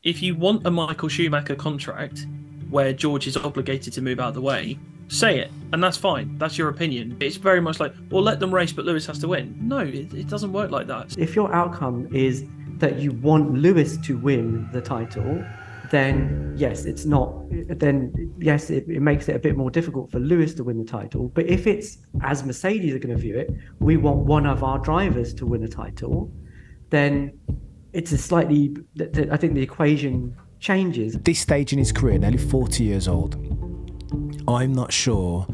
if you want a Michael Schumacher contract where George is obligated to move out of the way, say it, and that's fine. That's your opinion. It's very much like, well, let them race, but Lewis has to win. No, it doesn't work like that. If your outcome is that you want Lewis to win the title, then yes, it's not. Then yes, it makes it a bit more difficult for Lewis to win the title. But if it's, as Mercedes are going to view it, we want one of our drivers to win a title, then it's a slightly. I think the equation changes. This stage in his career, nearly 40 years old, I'm not sure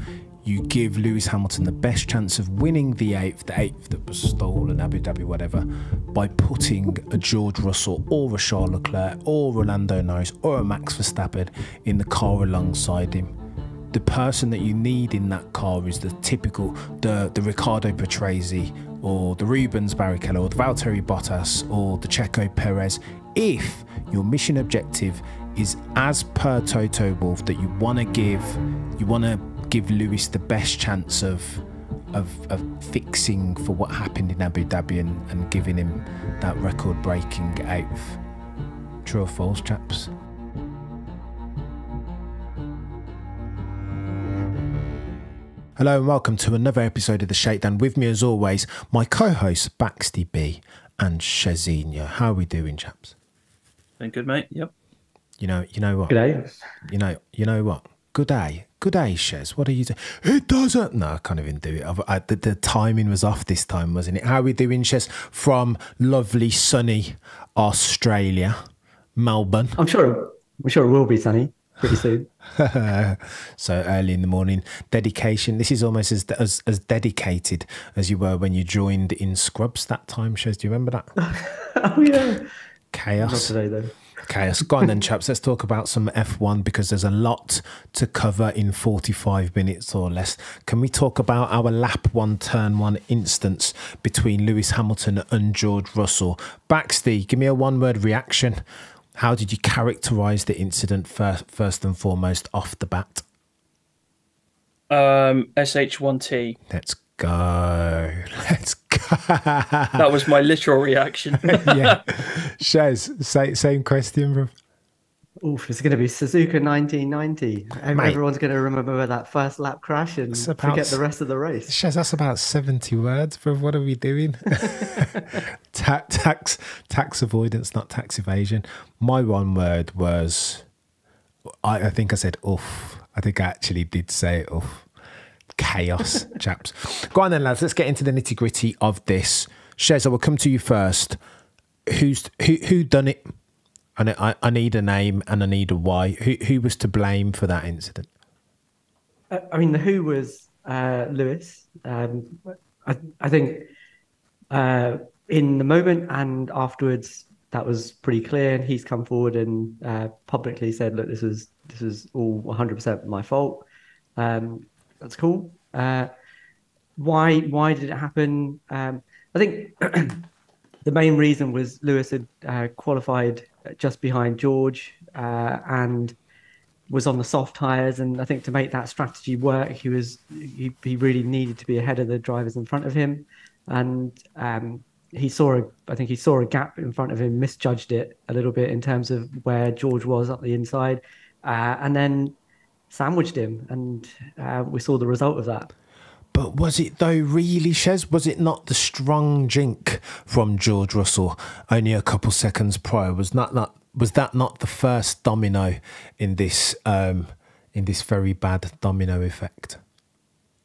you give Lewis Hamilton the best chance of winning the eighth that was stolen, Abu Dhabi, whatever, by putting a George Russell or a Charles Leclerc or a Lando Norris or a Max Verstappen in the car alongside him. The person that you need in that car is the typical, the Riccardo Patrese or the Rubens Barrichello or the Valtteri Bottas or the Checo Perez. If your mission objective is, as per Toto Wolff, that you want to give Lewis the best chance of fixing for what happened in Abu Dhabi and giving him that record-breaking eighth. True or false, chaps? Hello and welcome to another episode of the Shakedown. With me, as always, my co-hosts Baxty B and Shezinho. How are we doing, chaps? Doing good, mate. Yep. You know what? Good day. You know what? Good day, Shez. What are you doing? It doesn't. No, I can't even do it. The timing was off this time, wasn't it? How are we doing, Shez? From lovely, sunny Australia, Melbourne. I'm sure it will be sunny pretty soon. So early in the morning, dedication. This is almost as dedicated as you were when you joined in Scrubs that time, Shez. Do you remember that? Oh yeah. Chaos. Not today though. Chaos. Go on then, chaps. Let's talk about some F1 because there's a lot to cover in 45 minutes or less. Can we talk about our lap one, turn one instance between Lewis Hamilton and George Russell? Baxty, give me a one-word reaction. How did you characterise the incident first and foremost off the bat? SH1T. Let's go. Let's go. That was my literal reaction. Yeah. Shez, same question, bro. Oof, it's going to be Suzuka 1990. Everyone's going to remember that first lap crash and forget the rest of the race. Shez, that's about 70 words, bro. What are we doing? Tax avoidance, not tax evasion. My one word was, I think I said oof. I think I actually did say oof. Chaos, chaps. Go on then, lads. Let's get into the nitty gritty of this. Shez, I will come to you first. Who done it? I need a name and I need a why. Who was to blame for that incident? I mean, the who was Lewis. I think in the moment and afterwards, that was pretty clear. And he's come forward and publicly said, "Look, this is all 100% my fault." That's cool. Why did it happen? I think the main reason was Lewis had qualified just behind George and was on the soft tyres. And I think to make that strategy work, he really needed to be ahead of the drivers in front of him. And he saw a gap in front of him, misjudged it a little bit in terms of where George was up the inside, and then sandwiched him, and we saw the result of that. But was it though really, Shez? Was it not the strong jink from George Russell only a couple seconds prior? Was that not the first domino in this very bad domino effect?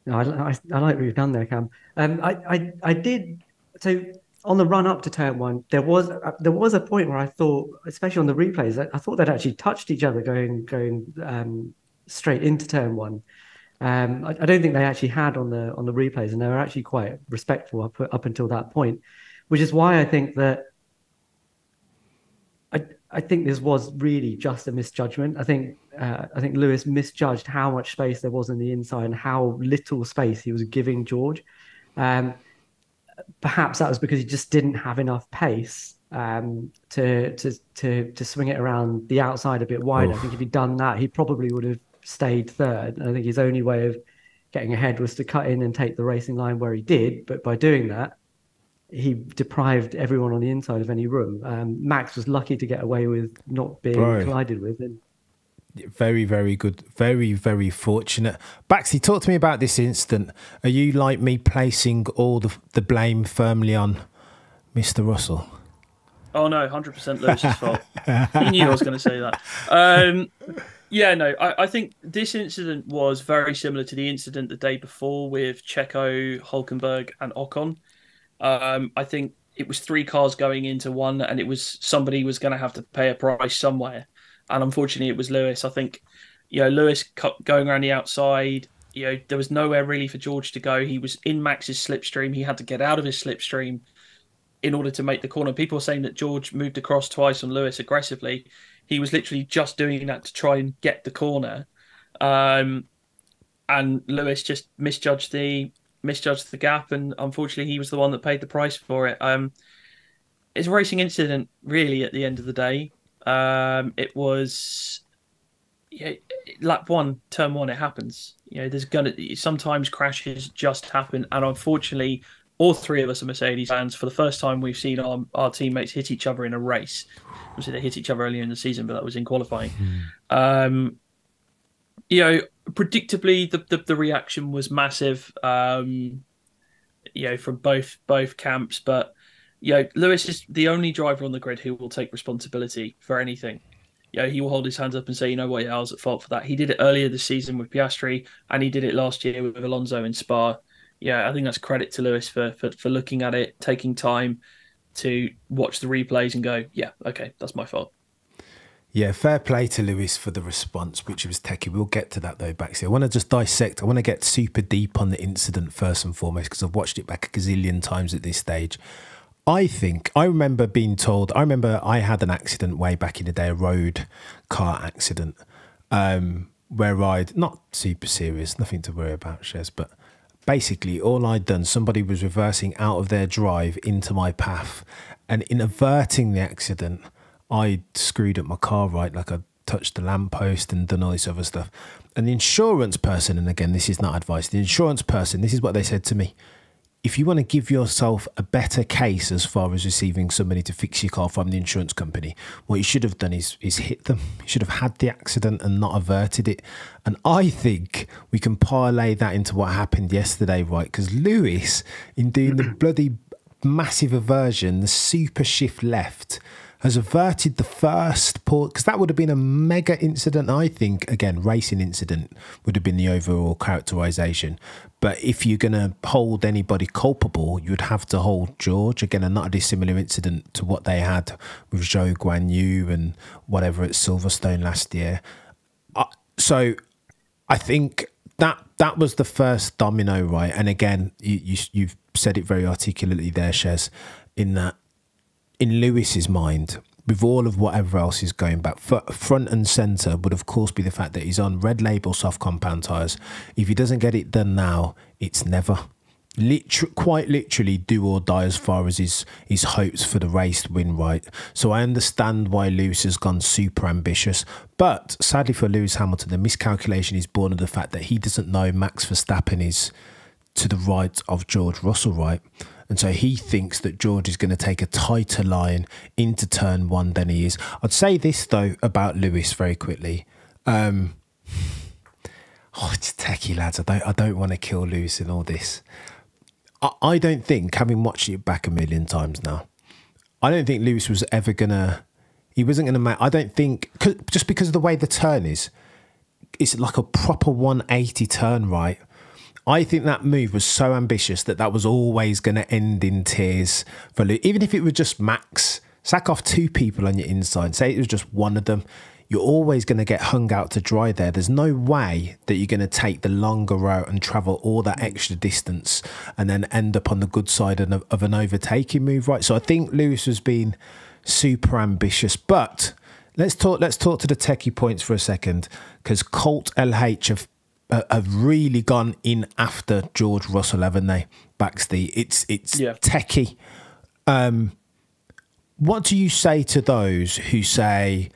No, I like what you've done there, Cam. I did. So on the run up to turn one, there was a point where I thought, especially on the replays, I thought they'd actually touched each other going straight into turn one. I don't think they actually had on the replays, and they were actually quite respectful up until that point, which is why I think that I think this was really just a misjudgment. I think Lewis misjudged how much space there was in the inside and how little space he was giving George. Perhaps that was because he just didn't have enough pace to swing it around the outside a bit wider. I think if he'd done that, he probably would have stayed third. I think his only way of getting ahead was to cut in and take the racing line where he did. But by doing that, he deprived everyone on the inside of any room. Max was lucky to get away with not being collided with. And very, very good. Very, very fortunate. Baxty, talk to me about this incident. Are you like me, placing all the blame firmly on Mr. Russell? Oh no, 100% Lewis's fault. He knew I was going to say that. Yeah, no, I think this incident was very similar to the incident the day before with Checo, Hulkenberg, and Ocon. I think it was 3 cars going into one, and it was somebody was going to have to pay a price somewhere. And unfortunately, it was Lewis. I think, Lewis going around the outside, there was nowhere really for George to go. He was in Max's slipstream. He had to get out of his slipstream in order to make the corner. People are saying that George moved across twice on Lewis aggressively. He was literally just doing that to try and get the corner. And Lewis just misjudged the gap, and unfortunately he was the one that paid the price for it. It's a racing incident really at the end of the day. It was lap 1, turn 1, it happens. There's sometimes crashes just happen, and unfortunately all 3 of us are Mercedes fans. For the first time we've seen our teammates hit each other in a race. Obviously they hit each other earlier in the season, but that was in qualifying. Predictably the reaction was massive, from both camps. But Lewis is the only driver on the grid who will take responsibility for anything. He will hold his hands up and say, I was at fault for that. He did it earlier this season with Piastri, and he did it last year with Alonso in Spa. I think that's credit to Lewis for looking at it, taking time to watch the replays and go, okay, that's my fault. Yeah, fair play to Lewis for the response, which was techie. We'll get to that though, Baxty. I want to just dissect. I want to get super deep on the incident first and foremost, because I've watched it back a gazillion times at this stage. I remember being told, I had an accident way back in the day, a road car accident, where not super serious, nothing to worry about, Shez, but basically all I'd done, somebody was reversing out of their drive into my path, and in averting the accident, I screwed up my car, right? Like I touched the lamppost and done all this other stuff. And the insurance person, and again, this is not advice, the insurance person, this is what they said to me. If you want to give yourself a better case as far as receiving somebody to fix your car from the insurance company, what you should have done is hit them. You should have had the accident and not averted it. And I think we can parlay that into what happened yesterday, right? Because Lewis, in doing the bloody massive aversion, the super shift left, has averted the first port, because that would have been a mega incident. I think, again, racing incident would have been the overall characterisation. But if you're going to hold anybody culpable, you'd have to hold George. Again, a not a dissimilar incident to what they had with Zhou Guan Yu and whatever at Silverstone last year. So I think that was the first domino, right? And again, you've said it very articulately there, Shez, in that, in Lewis's mind, with all of whatever else is going back, front and centre would of course be the fact that he's on red label soft compound tyres. If he doesn't get it done now, it's never. Quite literally do or die as far as his hopes for the race to win, right? So I understand why Lewis has gone super ambitious. But sadly for Lewis Hamilton, the miscalculation is born of the fact that he doesn't know Max Verstappen is to the right of George Russell, right? And so he thinks that George is going to take a tighter line into turn 1 than he is. I'd say this, though, about Lewis very quickly. It's techie, lads. I don't want to kill Lewis in all this. I don't think, having watched it back a million times now, I don't think Lewis was ever going to... He wasn't going to make... I don't think... Just because of the way the turn is, it's like a proper 180 turn, right? I think that move was so ambitious that was always going to end in tears for Lewis. Even if it was just Max, sack off 2 people on your inside, say it was just one of them, you're always going to get hung out to dry there. There's no way that you're going to take the longer route and travel all that extra distance and then end up on the good side of an overtaking move, right? So I think Lewis has been super ambitious. But let's talk to the techie points for a second, because Colt LH have really gone in after George Russell, haven't they, Baxty? It's techie. What do you say to those who say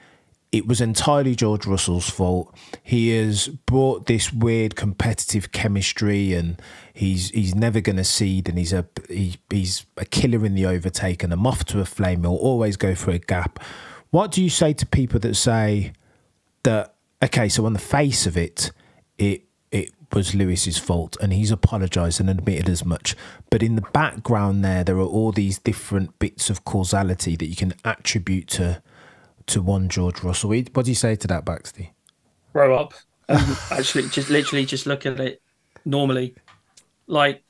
it was entirely George Russell's fault. He has brought this weird competitive chemistry, and he's never going to seed, and he's a killer in the overtake and a moth to a flame. He'll always go for a gap. What do you say to people that say that, okay, so on the face of it, it was Lewis's fault and he's apologised and admitted as much, but in the background there are all these different bits of causality that you can attribute to one George Russell? What do you say to that, Baxty? Grow up. Actually, just look at it normally. Like,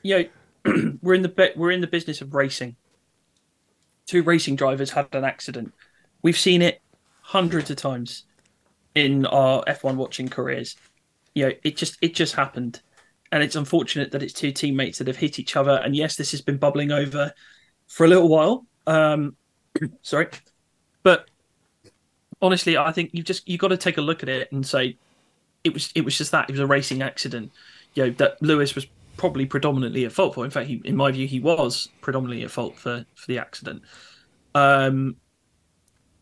you know, we're in the business of racing. 2 racing drivers had an accident. We've seen it hundreds of times in our F1 watching careers. You know, it just happened, and it's unfortunate that it's 2 teammates that have hit each other. And yes, this has been bubbling over for a little while. Sorry, but honestly, I think you got to take a look at it and say it was just that. It was a racing accident. You know, that Lewis was probably predominantly at fault for. In fact, in my view, he was predominantly at fault for the accident. You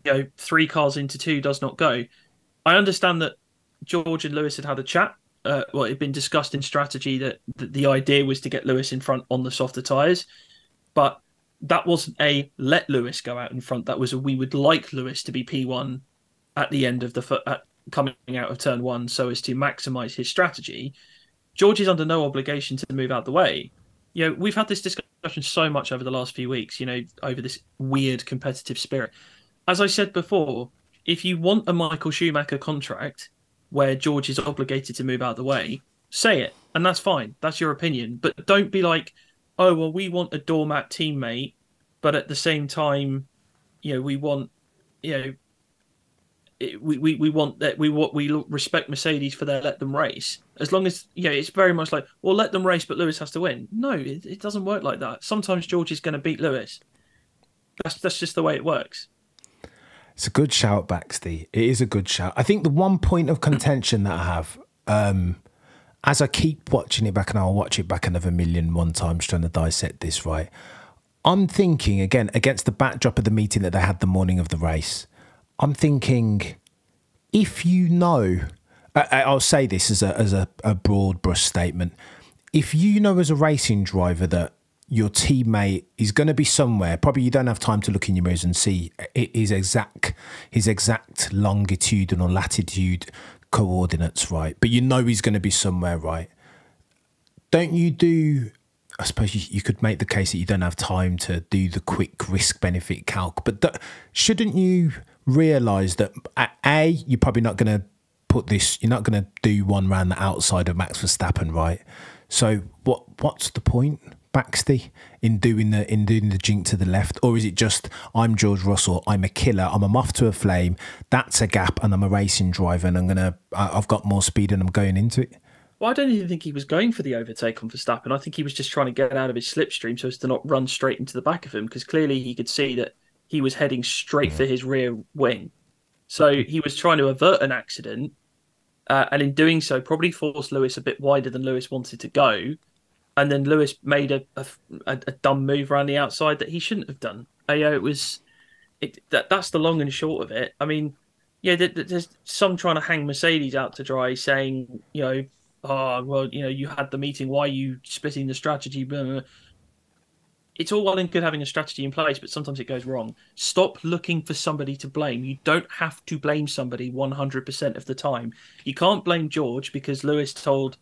know, 3 cars into 2 does not go. I understand that George and Lewis had a chat. It had been discussed in strategy that the idea was to get Lewis in front on the softer tyres, but that wasn't a let Lewis go out in front. That was a we would like Lewis to be P1 at the end of coming out of turn 1 so as to maximise his strategy. George is under no obligation to move out the way. You know, we've had this discussion so much over the last few weeks, you know, over this weird competitive spirit. As I said before, if you want a Michael Schumacher contract where George is obligated to move out the way, say it, and that's fine. That's your opinion. But don't be like, oh, well, we want a doormat teammate, but at the same time, you know, we want, you know, we respect Mercedes for their let them race. As long as, you know, it's very much like, well, let them race, but Lewis has to win. No, it doesn't work like that. Sometimes George is going to beat Lewis. That's just the way it works. It's a good shout, Baxty. It is a good shout. I think the one point of contention that I have, as I keep watching it back, and I'll watch it back another 1,000,001 times trying to dissect this, right? I'm thinking, again, against the backdrop of the meeting that they had the morning of the race, I'm thinking, if you know, I'll say this as a broad brush statement, if you know as a racing driver that your teammate is going to be somewhere, probably you don't have time to look in your mirrors and see his exact longitude and latitude coordinates, right? But you know he's going to be somewhere, right? Don't you do, I suppose you could make the case that you don't have time to do the quick risk-benefit calc, but shouldn't you realise that, A, you're probably not going to you're not going to do one round the outside of Max Verstappen, right? So what's the point, Baxty, in doing the jink to the left? Or is it just, I'm George Russell, I'm a killer, I'm a moth to a flame, that's a gap, and I'm a racing driver, and I've got more speed and I'm going into it? Well, I don't even think he was going for the overtake on Verstappen. I think he was just trying to get out of his slipstream so as to not run straight into the back of him, because clearly he could see that he was heading straight for his rear wing. So he was trying to avert an accident, and in doing so probably forced Lewis a bit wider than Lewis wanted to go. And then Lewis made a dumb move around the outside that he shouldn't have done. That's the long and short of it. I mean, yeah, there's some trying to hang Mercedes out to dry, saying, you know, oh, well, you know, you had the meeting, why are you splitting the strategy? Blah, blah, blah. It's all well and good having a strategy in place, but sometimes it goes wrong. Stop looking for somebody to blame. You don't have to blame somebody 100% of the time. You can't blame George because Lewis told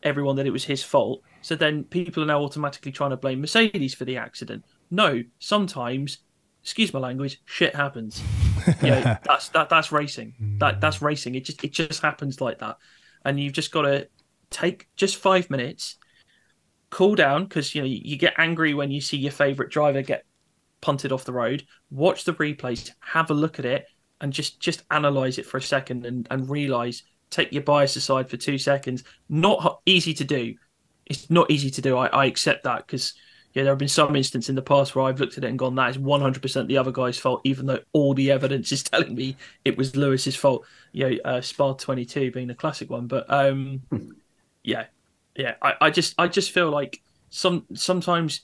everyone that it was his fault. So then people are now automatically trying to blame Mercedes for the accident. No, sometimes, excuse my language, shit happens. You know, that's racing. That's racing. It just happens like that. And you've just got to take just 5 minutes, cool down, because you know you get angry when you see your favourite driver get punted off the road. Watch the replays, have a look at it, and just analyse it for a second and realise. Take your bias aside for 2 seconds. Not easy to do. It's not easy to do. I accept that because there have been some instances in the past where I've looked at it and gone, that is 100% the other guy's fault, even though all the evidence is telling me it was Lewis's fault. Spa 22 being the classic one. But yeah. I just feel like sometimes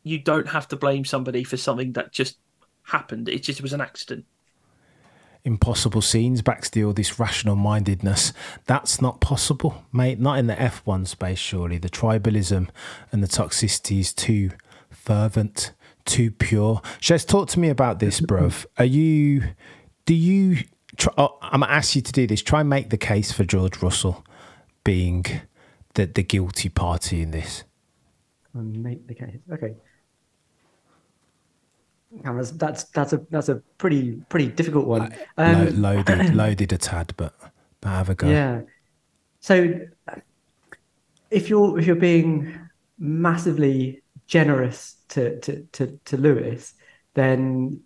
you don't have to blame somebody for something that just happened. It was an accident. impossible scenes, Baxty, all this rational mindedness. That's not possible, mate. Not in the F1 space, surely. The tribalism and the toxicity is too fervent, too pure. Shez, talk to me about this, bruv. I'm going to ask you to do this. Try and make the case for George Russell being the guilty party in this. Make the case. Okay. That's a pretty difficult one. Loaded a tad, but have a go. Yeah. So if you're being massively generous to Lewis, then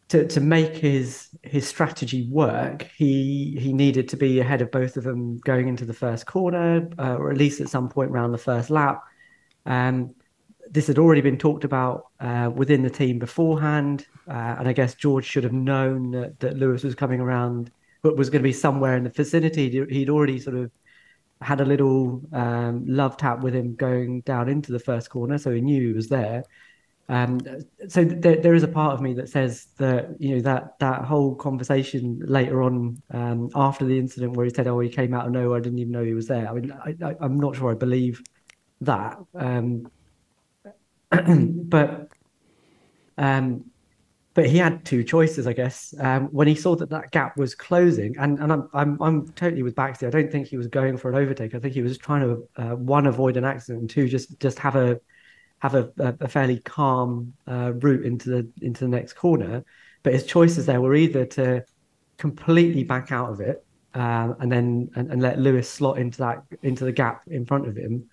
to make his strategy work, he needed to be ahead of both of them going into the first corner, or at least at some point around the first lap. This had already been talked about within the team beforehand, and I guess George should have known that Lewis was coming around, but was going to be somewhere in the vicinity. He'd already sort of had a little love tap with him going down into the first corner, so he knew he was there. So there is a part of me that says that, you know, that whole conversation later on after the incident where he said, "Oh, he came out of nowhere, I didn't even know he was there." I mean, I'm not sure I believe that. But he had two choices, I guess. When he saw that gap was closing, and I'm totally with Baxty. I don't think he was going for an overtake. I think he was trying to one, avoid an accident, and two, just have a fairly calm route into the next corner. But his choices there were either to completely back out of it and let Lewis slot into the gap in front of him,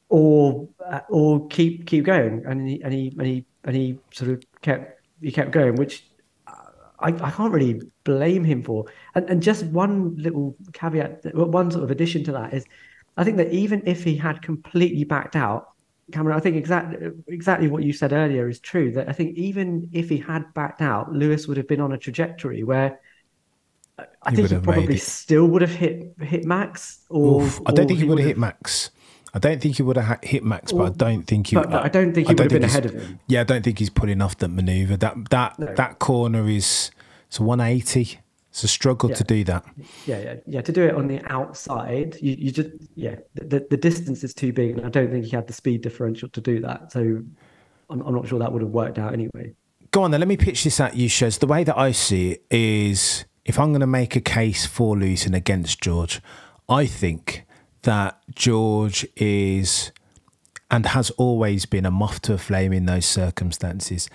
or keep going, and he sort of kept going, which I can't really blame him for. And just one little caveat, one sort of addition to that is, I think that even if he had completely backed out, Cameron, I think exactly what you said earlier is true. That I think even if he had backed out, Lewis would have been on a trajectory where I think he probably still would have hit Max. I don't think he would have hit Max. I don't think he would have hit Max, but I don't think he. But I don't think he would have been ahead of him. Yeah, I don't think he's pulling off that manoeuvre. That corner it's a 180. It's a struggle to do that. Yeah. To do it on the outside, you just the distance is too big, and I don't think he had the speed differential to do that. So I'm not sure that would have worked out anyway. Go on then. Let me pitch this at you, Shez. The way that I see it is, if I'm going to make a case for Lewis and against George, I think that George is and has always been a moth to a flame in those circumstances.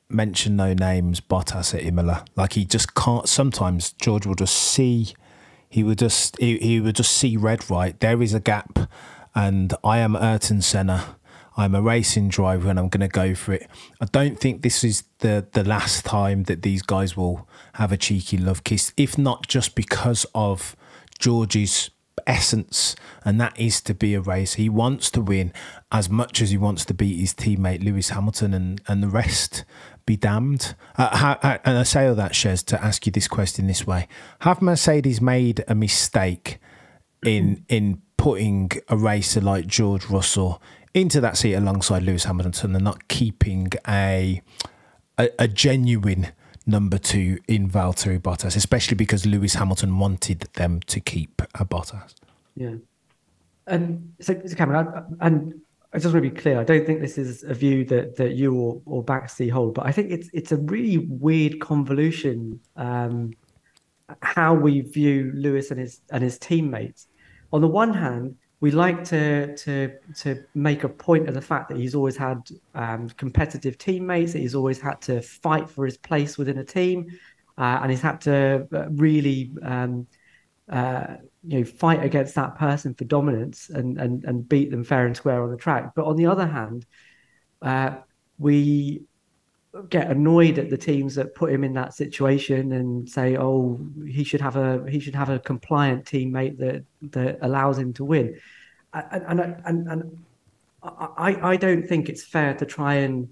Mention no names, Bottas at Imola. Like, he just can't. Sometimes George will just see, he would just see red. Right, there is a gap, and I am Ayrton Senna. I'm a racing driver, and I'm going to go for it. I don't think this is the last time that these guys will have a cheeky love kiss, if not just because of George's essence, and that is to be a racer. He wants to win as much as he wants to beat his teammate Lewis Hamilton, and the rest be damned. And I say all that, Shez, to ask you this question this way: have Mercedes made a mistake in putting a racer like George Russell into that seat alongside Lewis Hamilton and not keeping a genuine number two in Valtteri Bottas, especially because Lewis Hamilton wanted them to keep a Bottas? Yeah. And so Cameron, and I just want to be clear, I don't think this is a view that you or Baxty hold, but I think it's a really weird convolution how we view Lewis and his teammates. On the one hand, we like to make a point of the fact that he's always had competitive teammates, that he's always had to fight for his place within a team, and he's had to really fight against that person for dominance and beat them fair and square on the track. But on the other hand, we get annoyed at the teams that put him in that situation and say, "Oh, he should have a compliant teammate that allows him to win." And I don't think it's fair to try and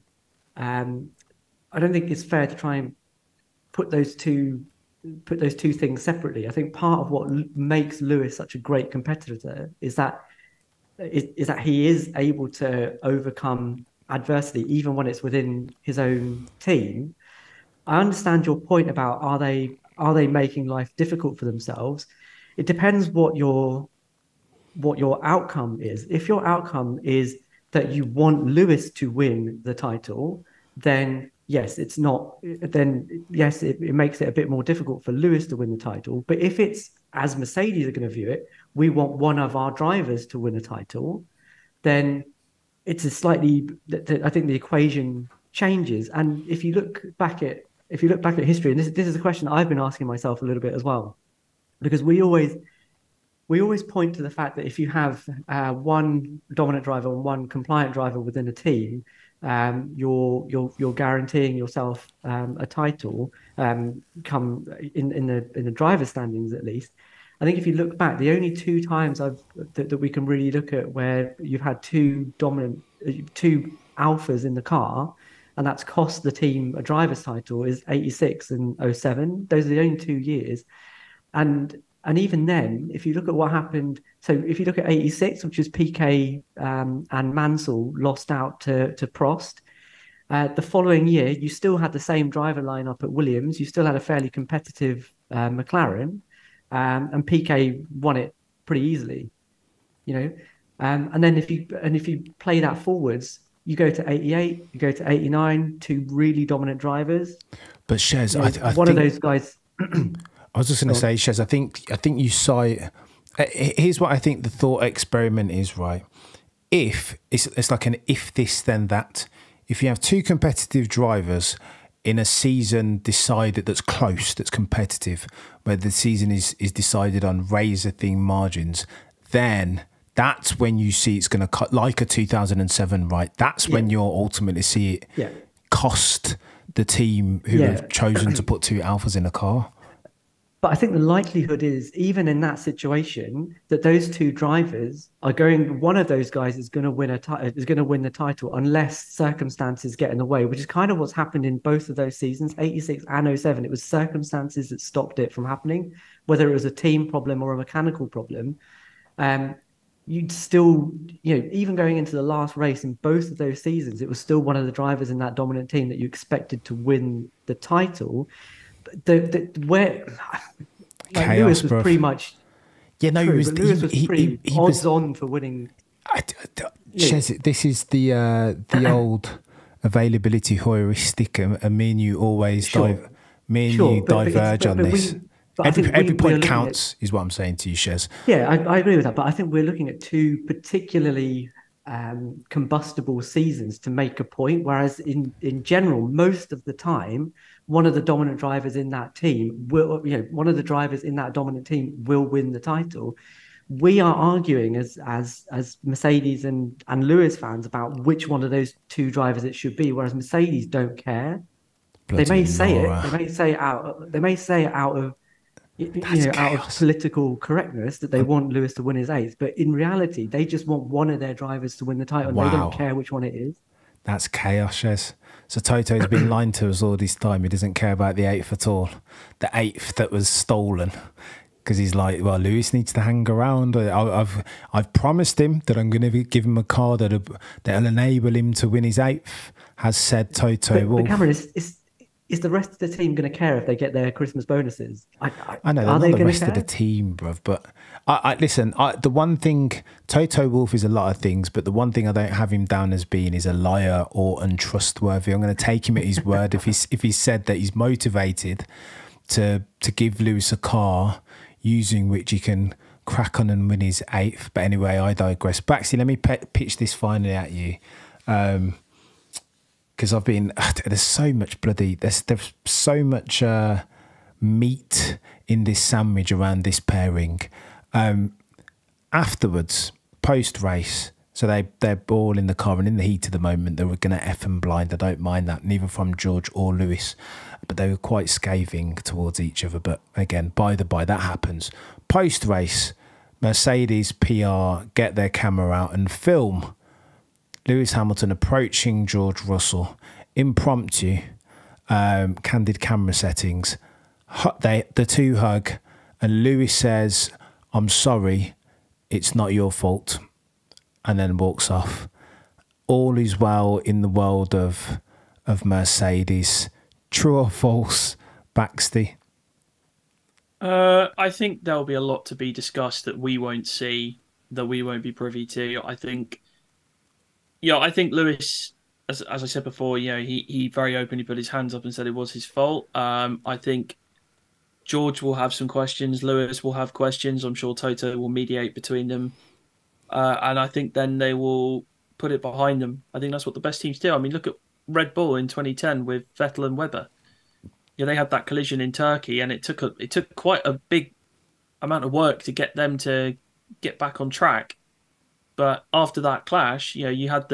put those two things separately. I think part of what makes Lewis such a great competitor is that he is able to overcome adversity, even when it's within his own team. I understand your point about are they making life difficult for themselves? It depends what your outcome is. If your outcome is that you want Lewis to win the title, then yes, it's not. Then yes, it makes it a bit more difficult for Lewis to win the title. But if it's as Mercedes are going to view it, we want one of our drivers to win a title, then it's a slightly. I think the equation changes. And if you look back at history, and this is a question I've been asking myself a little bit as well, because we always point to the fact that if you have one dominant driver and one compliant driver within a team, you're guaranteeing yourself a title. Come in the driver standings at least. I think if you look back, the only two times that we can really look at where you've had two alphas in the car, and that's cost the team a driver's title, is 86 and 07. Those are the only 2 years, and even then, if you look at what happened, so if you look at 86, which was Piquet and Mansell lost out to Prost, the following year, you still had the same driver lineup at Williams. You still had a fairly competitive McLaren, and Piquet won it pretty easily, you know. And then if you play that forwards, you go to 88, you go to 89, two really dominant drivers. But Shez, you know, I think of those guys. I was just going to say, Shez, I think you cite. Here's what I think the thought experiment is, right? If it's like an if this then that. If you have two competitive drivers in a season decided that's close, that's competitive, where the season is decided on razor thin margins, then that's when you see it's going to cut like a 2007, right? That's when you'll ultimately see it cost the team who have chosen to put two alphas in a car. But I think the likelihood is, even in that situation, that those two drivers are going. One of those guys is going to win the title unless circumstances get in the way, which is kind of what's happened in both of those seasons, 86 and 07. It was circumstances that stopped it from happening, whether it was a team problem or a mechanical problem. You'd still, even going into the last race in both of those seasons, it was still one of the drivers in that dominant team that you expected to win the title. Lewis was pretty much Lewis was pretty odds on for winning. Shez, this is the old availability heuristic, and me and you always diverge on this. Every point counts, is what I'm saying to you, Shez. Yeah, I agree with that, but I think we're looking at two particularly combustible seasons to make a point, whereas in general, most of the time, one of the dominant drivers in that team will win the title. We are arguing as Mercedes and Lewis fans about which one of those two drivers it should be, whereas Mercedes don't care. They may say it. They may say it out of political correctness that they want Lewis to win his eighth, but in reality, they just want one of their drivers to win the title. Wow. They don't care which one it is. That's chaos, Shez. So Toto's been lying to us all this time. He doesn't care about the eighth at all. The eighth that was stolen, because he's like, well, Lewis needs to hang around. I've promised him that I'm going to give him a car that'll enable him to win his eighth. Has said Toto. But Cameron, is the rest of the team going to care if they get their Christmas bonuses? I know, they're not the rest of the team, bruv. But listen, the one thing, Toto Wolff is a lot of things, but the one thing I don't have him down as being is a liar or untrustworthy. I'm going to take him at his word. If he said that he's motivated to give Lewis a car using which he can crack on and win his eighth. But anyway, I digress. Baxty, let me pitch this finally at you. Because there's so much there's so much meat in this sandwich around this pairing. Afterwards, post-race, so they're all in the car and in the heat of the moment, they were going to F and blind. I don't mind that, neither from George or Lewis, but they were quite scathing towards each other. But again, by the by, that happens. Post-race, Mercedes PR get their camera out and film Lewis Hamilton approaching George Russell, impromptu, candid camera settings. The two hug, and Lewis says, "I'm sorry, it's not your fault," and then walks off. All is well in the world of Mercedes. True or false, Baxty? I think there'll be a lot to be discussed that we won't see, that we won't be privy to. I think Lewis, as I said before, he very openly put his hands up and said it was his fault. I think George will have some questions. Lewis will have questions. I'm sure Toto will mediate between them. And I think then they will put it behind them. I think that's what the best teams do. I mean, look at Red Bull in 2010 with Vettel and Webber. They had that collision in Turkey, and it took quite a big amount of work to get them to get back on track. But after that clash, you had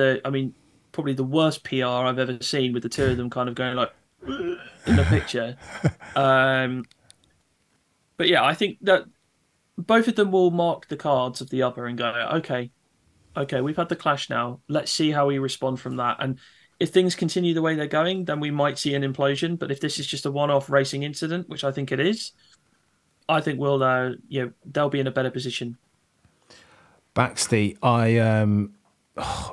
probably the worst PR I've ever seen, with the two of them kind of going like in the picture. But yeah, I think that both of them will mark the cards of the other and go, okay, we've had the clash now. Let's see how we respond from that. And if things continue the way they're going, then we might see an implosion. But if this is just a one-off racing incident, which I think it is, I think they'll be in a better position. Baxty, I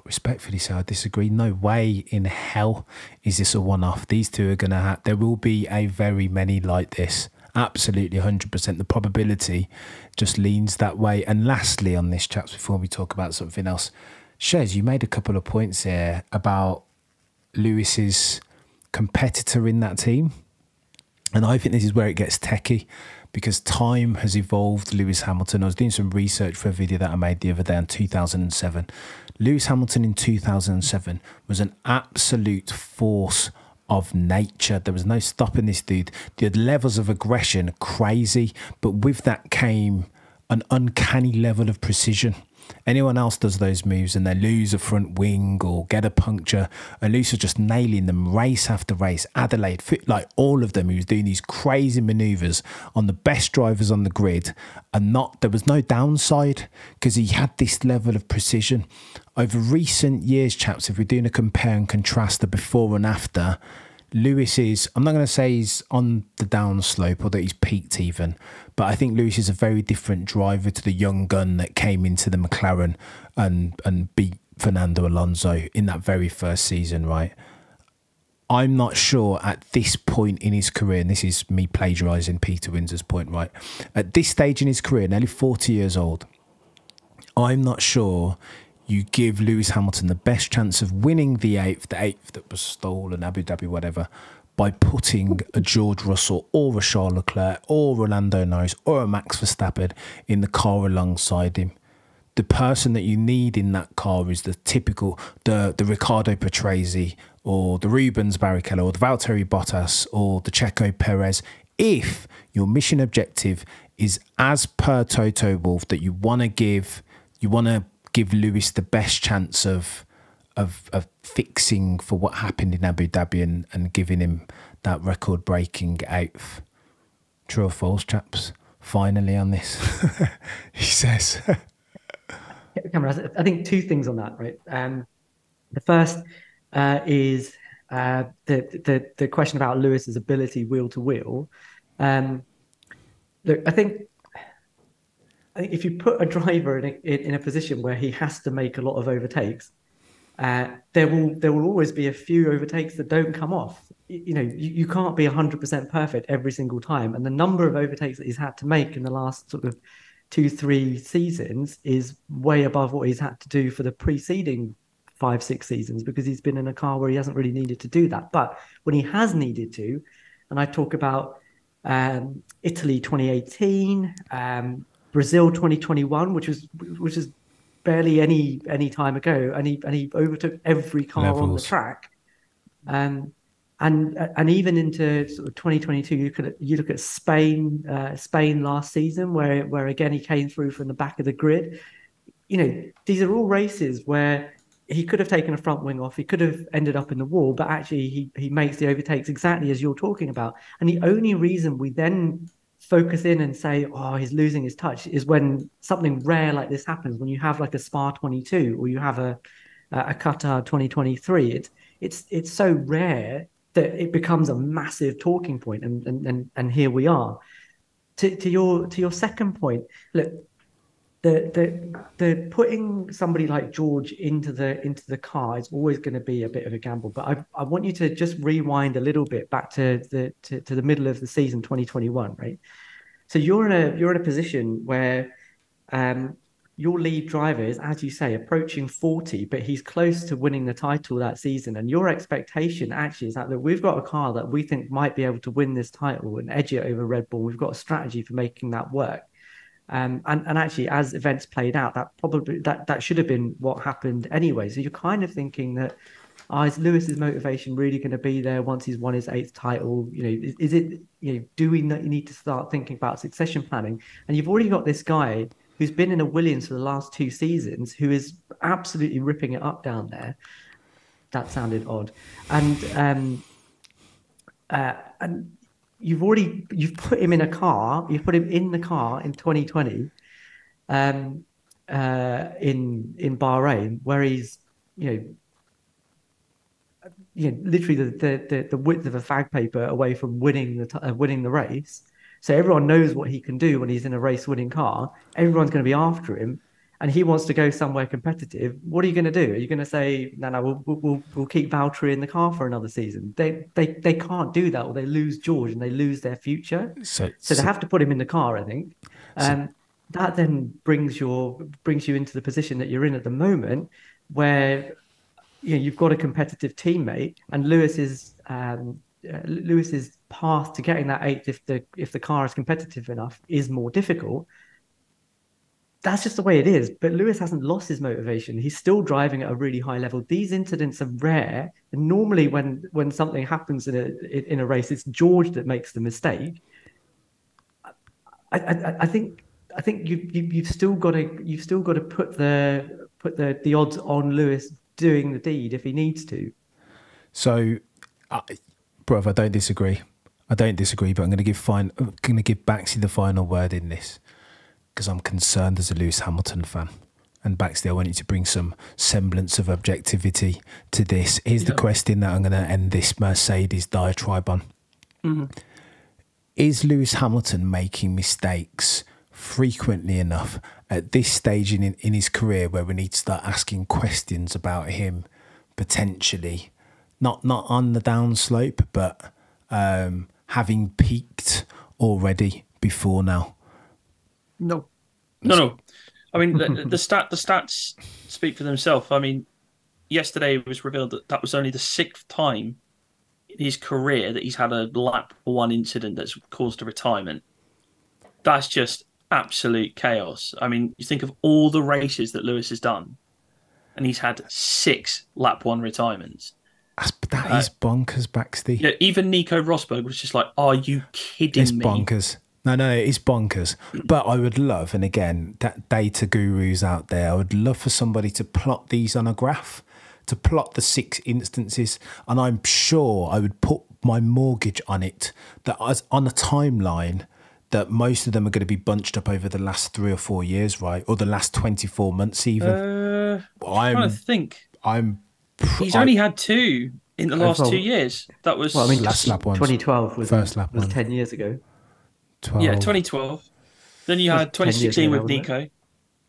respectfully say I disagree. No way in hell is this a one-off. These two are going to have... There will be a very many like this. Absolutely, 100%. The probability just leans that way. And lastly on this, chaps, before we talk about something else, Shez, you made a couple of points here about Lewis's competitor in that team. And I think this is where it gets techie, because time has evolved Lewis Hamilton. I was doing some research for a video that I made the other day in 2007. Lewis Hamilton in 2007 was an absolute force of nature. There was no stopping this dude. The levels of aggression, crazy, but with that came an uncanny level of precision. Anyone else does those moves and they lose a front wing or get a puncture, and Lewis was just nailing them race after race. Adelaide, like all of them, he was doing these crazy manoeuvres on the best drivers on the grid, and there was no downside because he had this level of precision. Over recent years, chaps, if we're doing a compare and contrast, the before and after, Lewis is, I'm not going to say he's on the downslope or that he's peaked even, but I think Lewis is a very different driver to the young gun that came into the McLaren and beat Fernando Alonso in that very first season, right? I'm not sure at this point in his career, and this is me plagiarising Peter Windsor's point, right? At this stage in his career, nearly 40 years old, I'm not sure you give Lewis Hamilton the best chance of winning the eighth that was stolen, Abu Dhabi, whatever, by putting a George Russell or a Charles Leclerc or a Lando Norris or a Max Verstappen in the car alongside him. The person that you need in that car is the typical, the Riccardo Patrese or the Rubens Barrichello or the Valtteri Bottas or the Checo Perez. If your mission objective is, as per Toto Wolff, that you want to give Lewis the best chance of fixing for what happened in Abu Dhabi and giving him that record-breaking eighth. True or false, chaps? Finally on this, he says. Cameron, I think two things on that, right? The first is the question about Lewis's ability wheel to wheel. Look, I think if you put a driver in a position where he has to make a lot of overtakes, there will always be a few overtakes that don't come off. You can't be 100% perfect every single time, and the number of overtakes that he's had to make in the last sort of 2-3 seasons is way above what he's had to do for the preceding 5-6 seasons, because he's been in a car where he hasn't really needed to do that. But when he has needed to, and I talk about Italy 2018, Brazil 2021, which is barely any time ago, and he overtook every car on the track, and even into sort of 2022, you look at Spain last season, where again he came through from the back of the grid. These are all races where he could have taken a front wing off, he could have ended up in the wall, but actually he makes the overtakes exactly as you're talking about. And the only reason we then focus in and say, oh, he's losing his touch, is when something rare like this happens, when you have like a Spa 22 or you have a Qatar 2023. It's so rare that it becomes a massive talking point, and here we are. To your second point, look, the putting somebody like George into the car is always going to be a bit of a gamble. But I want you to just rewind a little bit back to the middle of the season 2021, right? So you're in a position where your lead driver is, as you say, approaching 40, but he's close to winning the title that season. And your expectation actually is that look, we've got a car that we think might be able to win this title and edge it over Red Bull. We've got a strategy for making that work. And actually, as events played out, that should have been what happened anyway. So you're kind of thinking that, is Lewis's motivation really going to be there once he's won his 8th title? Is it, do we need to start thinking about succession planning? And you've already got this guy who's been in a Williams for the last 2 seasons, who is absolutely ripping it up down there. That sounded odd. And you've put him in a car. You've put him in the car in 2020, in Bahrain, where he's literally the width of a fag paper away from winning the race. So everyone knows what he can do when he's in a race-winning car. Everyone's going to be after him, and he wants to go somewhere competitive. What are you going to do? Are you going to say, no, we'll keep Valtteri in the car for another season? They take do that, or they lose George and they lose their future. So they have to put him in the car, I think. That then brings you into the position that you're in at the moment, where you've got a competitive teammate, and Lewis's path to getting that 8th, if the car is competitive enough, is more difficult. That's just the way it is. But Lewis hasn't lost his motivation. He's still driving at a really high level. These incidents are rare, and normally when something happens in a race, it's George that makes the mistake. I think you've still got to put the odds on Lewis doing the deed if he needs to. So, bruv, I don't disagree. But I'm going to give Baxty the final word in this, because I'm concerned as a Lewis Hamilton fan. And Baxty, I want you to bring some semblance of objectivity to this. Here's the question that I'm going to end this Mercedes diatribe on. Mm-hmm. Is Lewis Hamilton making mistakes frequently enough at this stage in his career where we need to start asking questions about him potentially, not on the downslope, but having peaked already before now? No. I mean, the stats speak for themselves. I mean, yesterday it was revealed that was only the 6th time in his career that he's had a lap 1 incident that's caused a retirement. That's just absolute chaos. I mean, you think of all the races that Lewis has done, and he's had 6 lap 1 retirements. That is bonkers, Baxty. Yeah, even Nico Rosberg was just like, "Are you kidding me?" It's bonkers. No, it's bonkers. But I would love, and again, that data gurus out there, I would love for somebody to plot these on a graph, to plot the 6 instances, and I'm sure I would put my mortgage on it, that as on a timeline, that most of them are going to be bunched up over the last 3 or 4 years, right? Or the last 24 months even. I'm trying to think. He's only had 2 in the last 2 years. That was... Well, I mean, last lap 2012 was, first lap was one. 10 years ago. 12. Yeah, 2012. Then you had 2016 with Nico.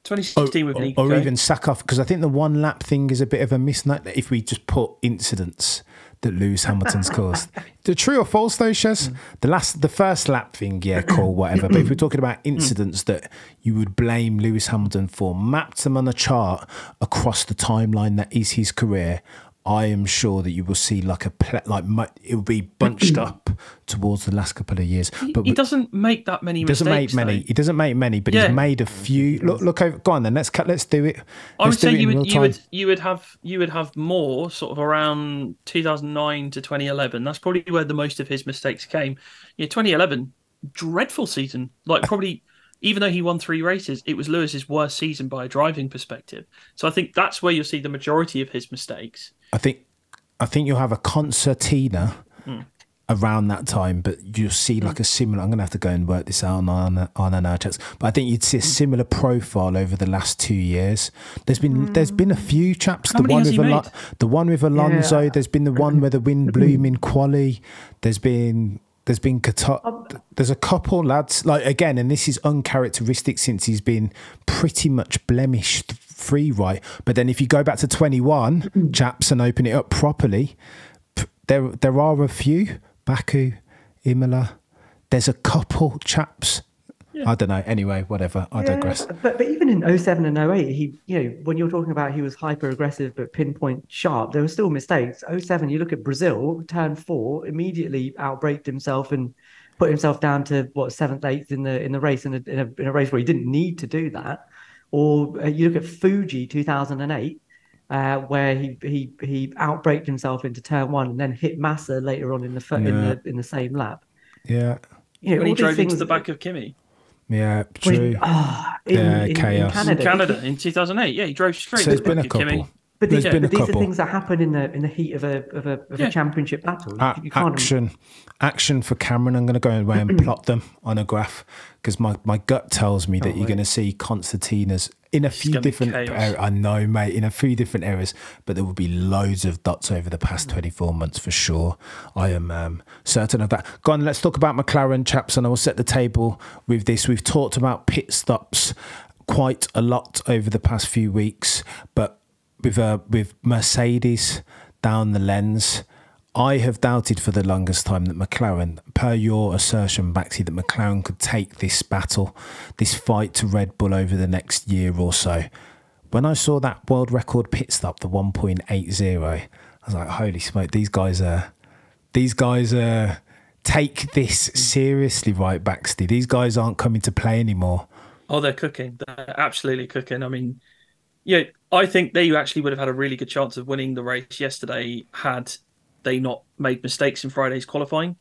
2016 with Nico. Or even sack off, because I think the 1 lap thing is a bit of a misnote if we just put incidents that Lewis Hamilton's caused. The true or false though, Shez? The first lap thing, yeah, cool, whatever. But if we're talking about incidents that you would blame Lewis Hamilton for, mapped them on a chart across the timeline that is his career, I am sure that you will see it will be bunched up towards the last couple of years. But he doesn't make that many mistakes. He doesn't make many, but he's made a few. Look over. Go on then. Let's do it. I would say you would have more sort of around 2009 to 2011. That's probably where the most of his mistakes came. 2011, dreadful season. Probably. Even though he won 3 races, it was Lewis's worst season by a driving perspective. So I think that's where you'll see the majority of his mistakes. I think you'll have a concertina around that time, but you'll see like a similar... I'm going to have to go and work this out on our chats. But I think you'd see a similar profile over the last 2 years. There's been a few chaps. The one with Alonso. Yeah. There's been the one where the wind blew him in quali. There's been... There's been Qatar. There's a couple lads, like, again, and this is uncharacteristic since he's been pretty much blemish free, right? But then if you go back to 21, chaps, and open it up properly, there are a few. Baku, Imola. There's a couple chaps. Yeah. I don't know. Anyway, whatever. I digress. But even in 07 and 08, he, when you're talking about he was hyper aggressive but pinpoint sharp, there were still mistakes. 07, you look at Brazil, turn 4, immediately outbraked himself and put himself down to seventh, 8th in the race, in a race where he didn't need to do that. Or you look at Fuji 2008, where he outbraked himself into turn 1 and then hit Massa later on in the same lap. Yeah. When he drove into the back of Kimi. Yeah, true. In Canada in 2008. Yeah, he drove straight. So there's been a couple. Kimi. But these are things that happen in the heat of a championship battle. You can't action for Cameron. I'm going to go away and plot them on a graph because my gut tells me that you're going to see Constantina's in a few different areas. I know, mate, in a few different areas, but there will be loads of dots over the past 24 months for sure. I am certain of that. Go on, let's talk about McLaren, chaps, and I will set the table with this. We've talked about pit stops quite a lot over the past few weeks, but with Mercedes down the lens, I have doubted for the longest time that McLaren, per your assertion, Baxty, that McLaren could take this battle, this fight to Red Bull over the next year or so. When I saw that world record pit stop, the 1.80, I was like, holy smoke, these guys take this seriously, right, Baxty? These guys aren't coming to play anymore. Oh, they're cooking. They're absolutely cooking. I mean, yeah, I think they actually would have had a really good chance of winning the race yesterday had they not made mistakes in Friday's qualifying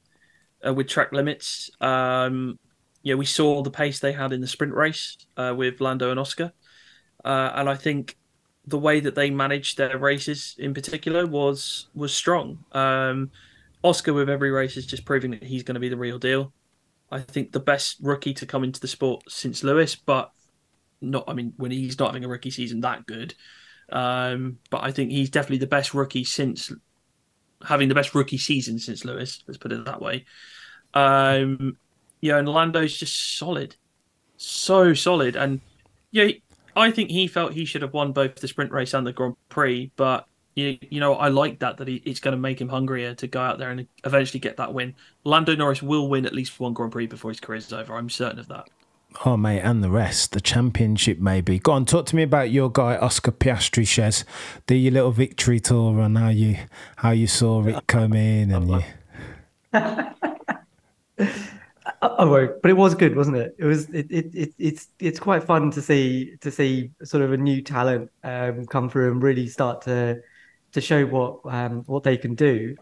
with track limits. We saw the pace they had in the sprint race with Lando and Oscar. And I think the way that they managed their races in particular was strong. Oscar with every race is just proving that he's going to be the real deal. I think the best rookie to come into the sport since Lewis, but when he's not having a rookie season that good. But I think he's definitely the best rookie since having the best rookie season since Lewis, let's put it that way. And Lando's just solid. So solid. And I think he felt he should have won both the sprint race and the Grand Prix, but I like that it's going to make him hungrier to go out there and eventually get that win. Lando Norris will win at least one Grand Prix before his career is over. I'm certain of that. Oh, mate, and the rest. The championship, maybe. Go on, talk to me about your guy, Oscar Piastri, Shez. Do your little victory tour on how you saw it come in. And I won't, but it was good, wasn't it? It's quite fun to see sort of a new talent come through and really start to show what they can do.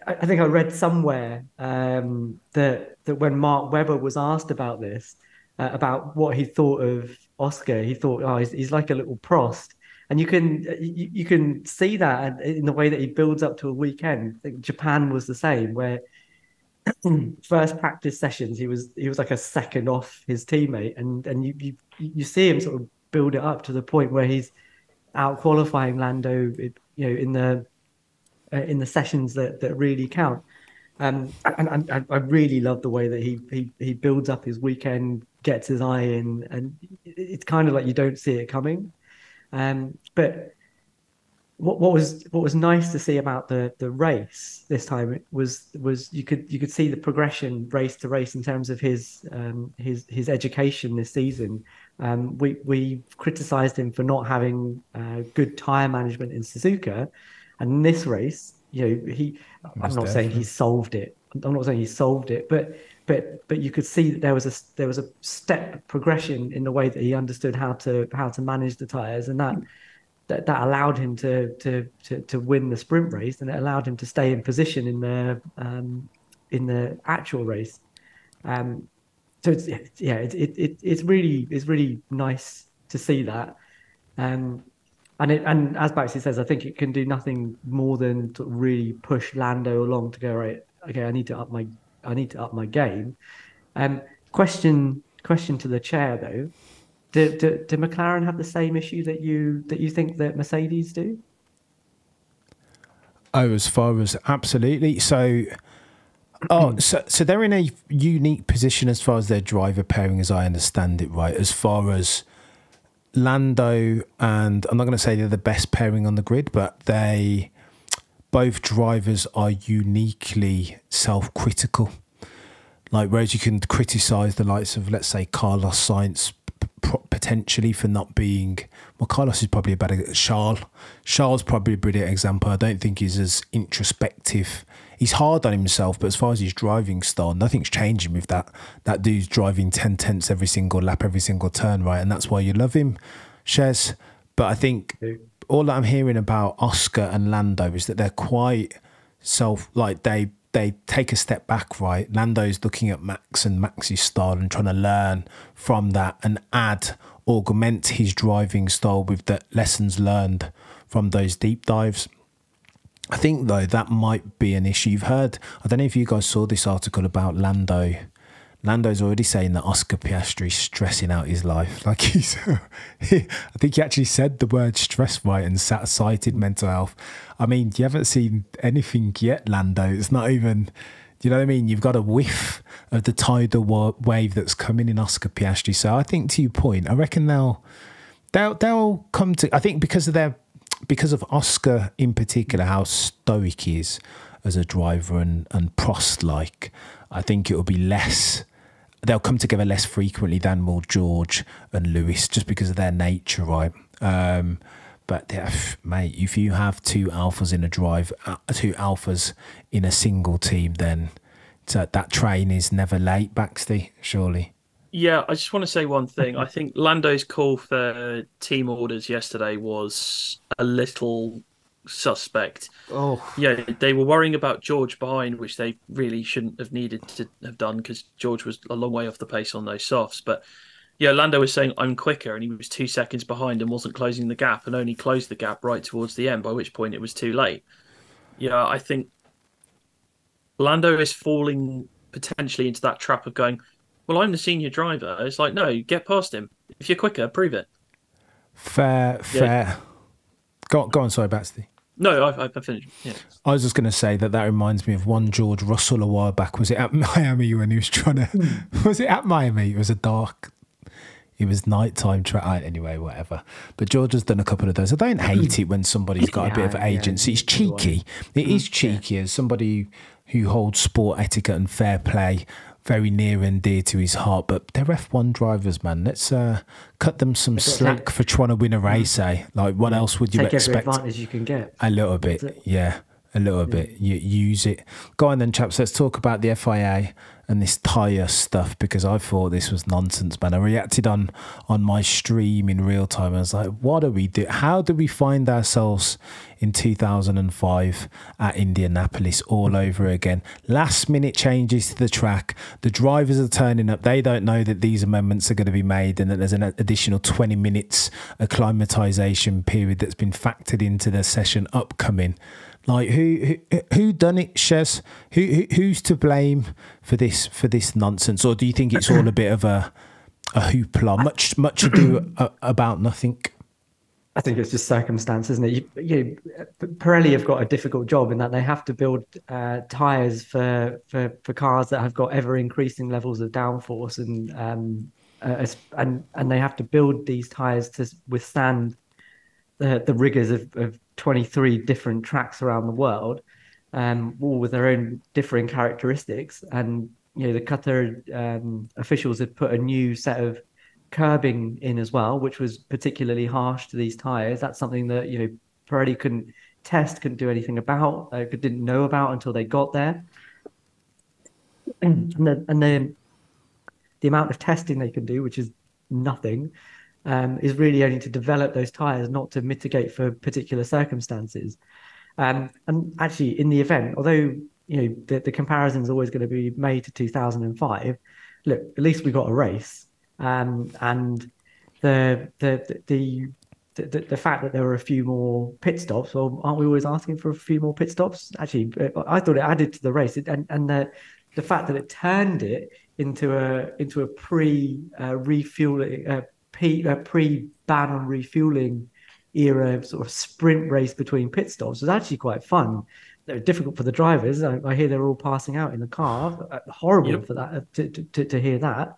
I think I read somewhere that when Mark Webber was asked about this, about what he thought of Oscar, he thought, oh, he's like a little Prost, and you can see that in the way that he builds up to a weekend. I think Japan was the same, where first practice sessions he was like a second off his teammate, and you see him sort of build it up to the point where he's out qualifying Lando, in the sessions that really count. And I really love the way that he builds up his weekend, gets his eye in, and it's kind of like you don't see it coming. But what was nice to see about the race this time was you could see the progression race to race in terms of his education this season. We criticized him for not having good tire management in Suzuka. And in this race, I'm not saying he solved it. But you could see that there was a step progression in the way that he understood how to manage the tires, and that allowed him to win the sprint race, and it allowed him to stay in position in the actual race. So it's really nice to see that. And as Baxty says, I think it can do nothing more than to really push Lando along to go, right, okay, I need to up my game. Question to the chair though. Do McLaren have the same issue that you think that Mercedes do? Oh, as far as absolutely. So Oh, so they're in a unique position as far as their driver pairing, as I understand it, right? As far as Lando and I'm not going to say they're the best pairing on the grid, but both drivers are uniquely self-critical. Like, whereas you can criticise the likes of, let's say, Carlos Sainz potentially for not being... Well, Carlos is probably a better... Charles probably a brilliant example. I don't think he's as introspective. He's hard on himself, but as far as his driving style, nothing's changing with that. That dude's driving 10 tenths every single lap, every single turn, right? And that's why you love him, Shez. But I think all that I'm hearing about Oscar and Lando is that they're quite they take a step back, right? Lando's looking at Max and Max's style and trying to learn from that and augment his driving style with the lessons learned from those deep dives. I think, though, that might be an issue. You've heard, I don't know if you guys saw this article about Lando. Lando's already saying that Oscar Piastri's stressing out his life. Like I think he actually said the word stress right and cited mental health. I mean, you haven't seen anything yet, Lando. It's not even, you know what I mean? You've got a whiff of the tidal wave that's coming in Oscar Piastri. So I think, to your point, I reckon they'll come to, I think because of Oscar in particular, how stoic he is as a driver and Prost-like, I think it will be less... They'll come together less frequently than will George and Lewis, just because of their nature, right? But yeah, mate, if you have two alphas in a single team, then that train is never late, Baxty, surely. Yeah, I just want to say one thing. I think Lando's call for team orders yesterday was a little suspect. Oh, yeah, they were worrying about George behind, which they really shouldn't have needed to have done because George was a long way off the pace on those softs. But yeah, Lando was saying I'm quicker, and he was 2 seconds behind and wasn't closing the gap, and only closed the gap right towards the end, by which point it was too late. Yeah, I think Lando is falling potentially into that trap of going, well, I'm the senior driver. It's like, no, get past him. If you're quicker, prove it. Fair. Go on, sorry, Baxty. No, I finished. Yeah. I was just going to say that reminds me of one George Russell a while back. Was it at Miami when he was trying to... Was it at Miami? It was nighttime track. Anyway, whatever. But George has done a couple of those. I don't hate it when somebody's got a bit of agency. It's cheeky. It is cheeky as somebody who holds sport etiquette and fair play very near and dear to his heart. But they're F1 drivers, man. Let's cut them some slack for trying to win a race, eh? Like, what else would you expect? Take every advantage you can get. A little bit, yeah. A little bit. You use it. Go on then, chaps. Let's talk about the FIA and this tyre stuff, because I thought this was nonsense, man. I reacted on my stream in real time. I was like, what do we do? How do we find ourselves in 2005 at Indianapolis all over again? Last minute changes to the track. The drivers are turning up. They don't know that these amendments are going to be made and that there's an additional 20 minutes acclimatization period that's been factored into the session upcoming. Like, who done it, Shez? Who's to blame for this nonsense? Or do you think it's all a bit of a hoopla, much ado about nothing? I think it's just circumstance, isn't it? Pirelli have got a difficult job in that they have to build tyres for cars that have got ever increasing levels of downforce, and they have to build these tyres to withstand the rigors of 23 different tracks around the world, all with their own differing characteristics. And the Qatar officials had put a new set of curbing in as well, which was particularly harsh to these tires. That's something that Pirelli couldn't do anything about, didn't know about until they got there. And then the amount of testing they can do, which is nothing, is really only to develop those tires, not to mitigate for particular circumstances. And actually, in the event, although the comparison is always going to be made to 2005, look, at least we got a race. And the fact that there were a few more pit stops, well, aren't we always asking for a few more pit stops? Actually, I thought it added to the race, and the fact that it turned it into a pre-refueling, pre-ban on refueling era sort of sprint race between pit stops was actually quite fun. they're difficult for the drivers. I hear they're all passing out in the car. Horrible Yep. for that to hear that.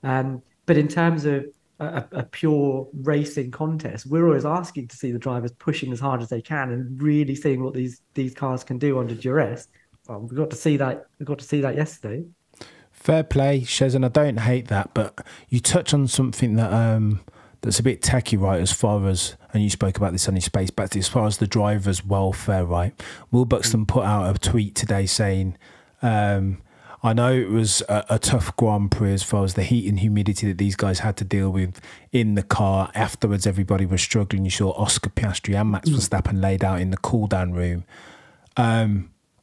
But in terms of a pure racing contest, we're always asking to see the drivers pushing as hard as they can and really seeing what these cars can do under duress. Well, we got to see that. We got to see that yesterday. Fair play, Shez, and I don't hate that, but you touch on something that that's a bit techie, right, as far as, and you spoke about this on your space, but as far as the driver's welfare, right? Will Buxton put out a tweet today saying, I know it was a tough Grand Prix as far as the heat and humidity that these guys had to deal with in the car. Afterwards, everybody was struggling. You saw Oscar Piastri and Max Verstappen laid out in the cool-down room.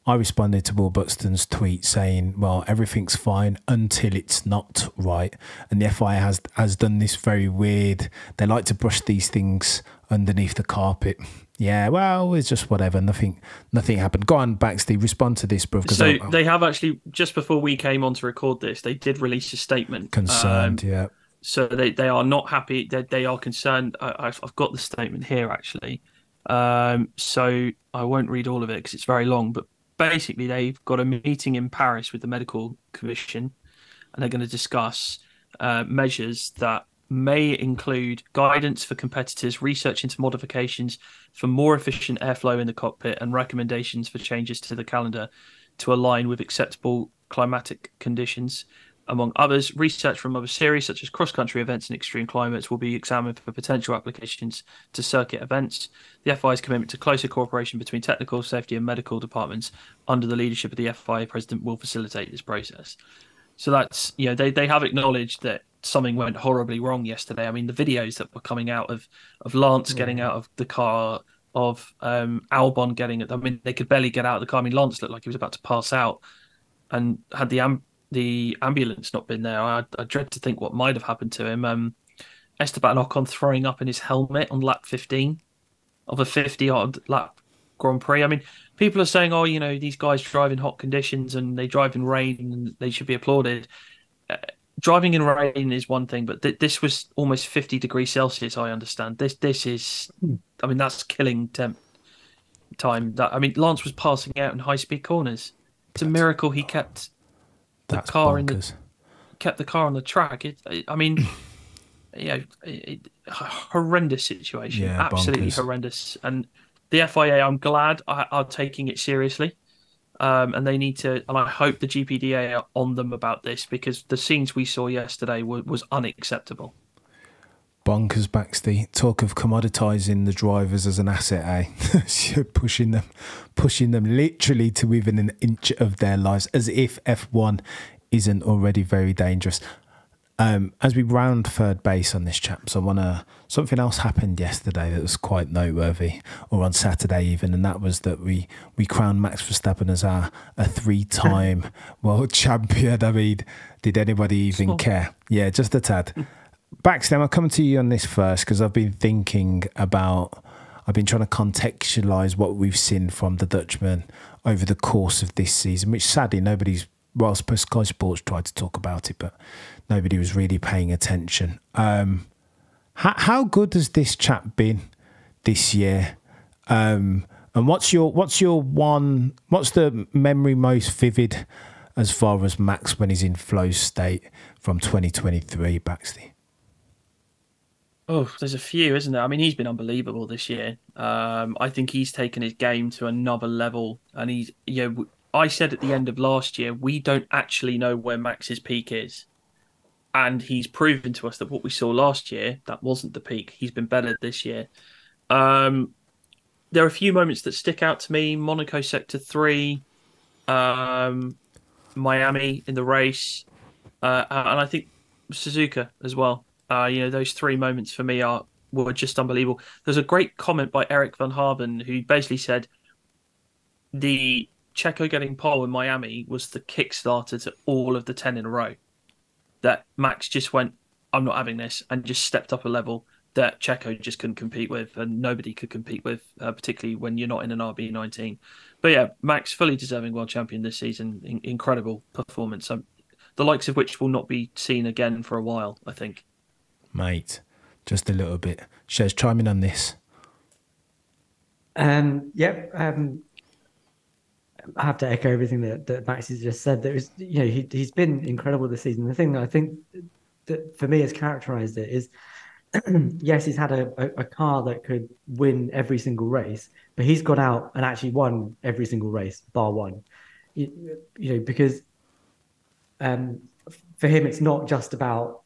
I responded to Will Buxton's tweet saying, well, everything's fine until it's not, right? And the FIA has done this very weird, they like to brush these things underneath the carpet. Yeah, well, it's just whatever. Nothing happened. Go on, Baxty, respond to this, bro. So they have actually, just before we came on to record this, they did release a statement. Concerned, yeah. So they are not happy. They are concerned. I've got the statement here, actually. So I won't read all of it because it's very long, but basically they've got a meeting in Paris with the medical commission, and they're going to discuss measures that may include guidance for competitors, research into modifications for more efficient airflow in the cockpit, and recommendations for changes to the calendar to align with acceptable climatic conditions. Among others, research from other series such as cross-country events in extreme climates will be examined for potential applications to circuit events. The FIA's commitment to closer cooperation between technical, safety and medical departments under the leadership of the FIA president will facilitate this process. So that's, they have acknowledged that something went horribly wrong yesterday. I mean, the videos that were coming out of Lance getting out of the car, of Albon getting it. I mean, they could barely get out of the car. I mean, Lance looked like he was about to pass out, and had the ambulance not been there, I dread to think what might have happened to him. Esteban Ocon throwing up in his helmet on lap 15 of a 50-odd lap Grand Prix. I mean, people are saying, oh, these guys drive in hot conditions and they drive in rain and they should be applauded. Driving in rain is one thing, but this was almost 50 degrees Celsius, I understand. This is, I mean, that's killing time. Lance was passing out in high-speed corners. It's a miracle he kept the car on the track. Horrendous situation. Yeah, absolutely bonkers. Horrendous. And the FIA, I'm glad, are taking it seriously. And they need to, and I hope the GPDA are on them about this, because the scenes we saw yesterday was unacceptable. Bonkers, Baxty. Talk of commoditising the drivers as an asset, eh? pushing them literally to within an inch of their lives, as if F1 isn't already very dangerous. As we round third base on this, chaps, something else happened yesterday that was quite noteworthy, or on Saturday even, and that was that we crowned Max Verstappen as a three-time world champion. I mean, did anybody even care? Yeah, just a tad. Baxter, I'll come to you on this first, because I've been trying to contextualise what we've seen from the Dutchman over the course of this season, which sadly Sky Sports tried to talk about it, but nobody was really paying attention. How good has this chap been this year? And what's the memory most vivid as far as Max when he's in flow state from 2023, Baxty? Oh, there's a few, isn't there? I mean, he's been unbelievable this year. I think he's taken his game to another level, and he's, I said at the end of last year, we don't actually know where Max's peak is. And he's proven to us that what we saw last year, that wasn't the peak. He's been better this year. There are a few moments that stick out to me. Monaco Sector 3, Miami in the race, and I think Suzuka as well. Those three moments for me were just unbelievable. There's a great comment by Eric Van Harben, who basically said the Checo getting pole in Miami was the kickstarter to all of the 10 in a row. That Max just went, I'm not having this, and just stepped up a level that Checo just couldn't compete with, and nobody could compete with, particularly when you're not in an RB19. But yeah, Max, fully deserving world champion this season. Incredible performance. The likes of which will not be seen again for a while, I think. Mate, just a little bit. Shez, chime in on this. I have to echo everything that Max has just said. There is, he's been incredible this season. The thing that I think that for me has characterized it is, yes, he's had a car that could win every single race, but he's gone out and actually won every single race, bar one. Because for him, it's not just about,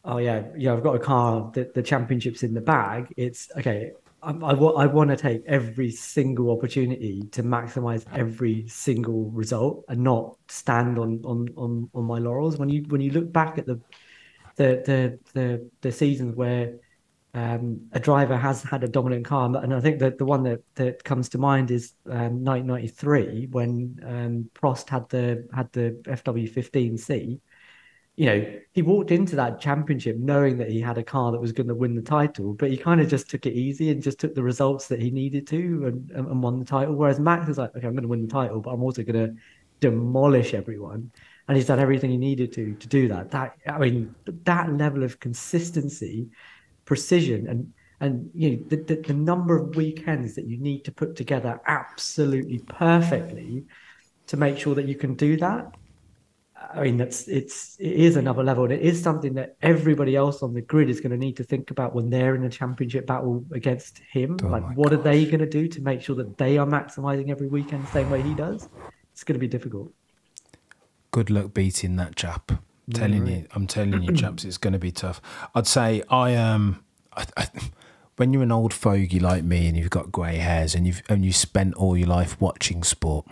oh yeah, I've got a car that the championship's in the bag. It's okay. I want to take every single opportunity to maximize every single result and not stand on my laurels. When you look back at the seasons where a driver has had a dominant car, and I think that the one that comes to mind is 1993 when Prost had the FW15C. He walked into that championship knowing that he had a car that was going to win the title, but he kind of just took it easy and just took the results that he needed to and won the title. Whereas Max is like, okay, I'm going to win the title, but I'm also going to demolish everyone. And he's done everything he needed to do that. That level of consistency, precision, and the number of weekends that you need to put together absolutely perfectly to make sure that you can do that. It is another level, and it is something that everybody else on the grid is going to need to think about when they're in a championship battle against him. What are they going to do to make sure that they are maximizing every weekend the same way he does? It's going to be difficult. Good luck beating that chap. I'm telling you, chaps, it's going to be tough. I'd say when you're an old fogey like me and you've got grey hairs and you spent all your life watching sport,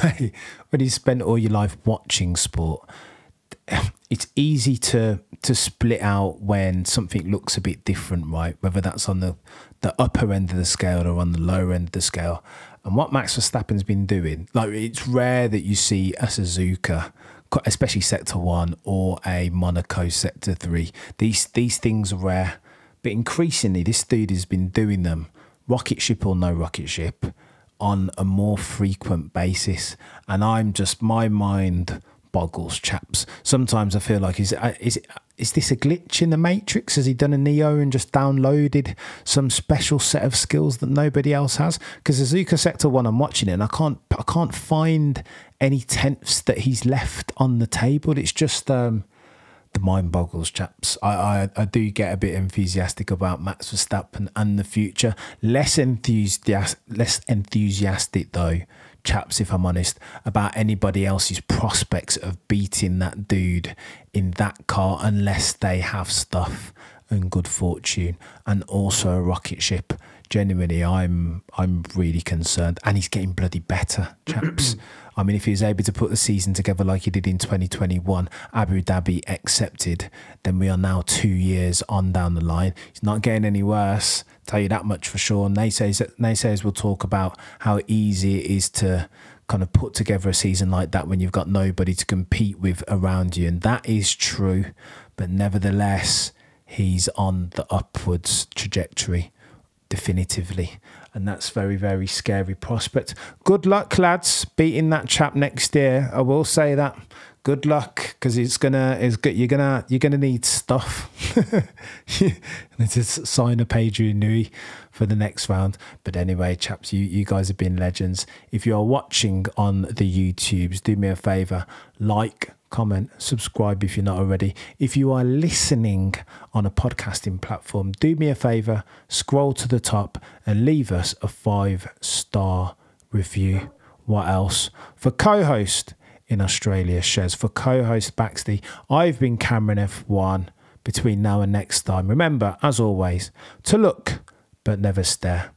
when you spent all your life watching sport, it's easy to split out when something looks a bit different, right? Whether that's on the upper end of the scale or on the lower end of the scale. And what Max Verstappen's been doing, like, it's rare that you see a Suzuka, especially Sector 1 or a Monaco Sector 3. These things are rare. But increasingly, this dude has been doing them, rocket ship or no rocket ship, on a more frequent basis. And my mind boggles, chaps. Sometimes I feel like, is this a glitch in the Matrix? Has he done a Neo and just downloaded some special set of skills that nobody else has? Because Suzuka Sector 1, I'm watching it, and I can't find any tenths that he's left on the table. It's just... the mind boggles, chaps. I do get a bit enthusiastic about Max Verstappen and the future. Less enthusiastic though, chaps, if I'm honest, about anybody else's prospects of beating that dude in that car, unless they have stuff and good fortune and also a rocket ship. Genuinely, I'm really concerned, and he's getting bloody better, chaps. I mean, if he was able to put the season together like he did in 2021, Abu Dhabi accepted, then we are now 2 years on down the line. He's not getting any worse, tell you that much for sure. Naysayers will talk about how easy it is to kind of put together a season like that when you've got nobody to compete with around you, and that is true. But nevertheless, he's on the upwards trajectory, definitively, and that's very, very scary prospect. Good luck, lads, beating that chap next year. I will say that. Good luck, because you're gonna need stuff. You need to sign a Pedro Nui for the next round. But anyway, chaps, you guys have been legends. If you're watching on the YouTubes, do me a favour, like, comment, subscribe if you're not already. If you are listening on a podcasting platform, do me a favour, scroll to the top and leave us a 5-star review. What else? For co-host in Australia, Shez. For co-host Baxty, I've been Cameron F1. Between now and next time, remember, as always, to look but never stare.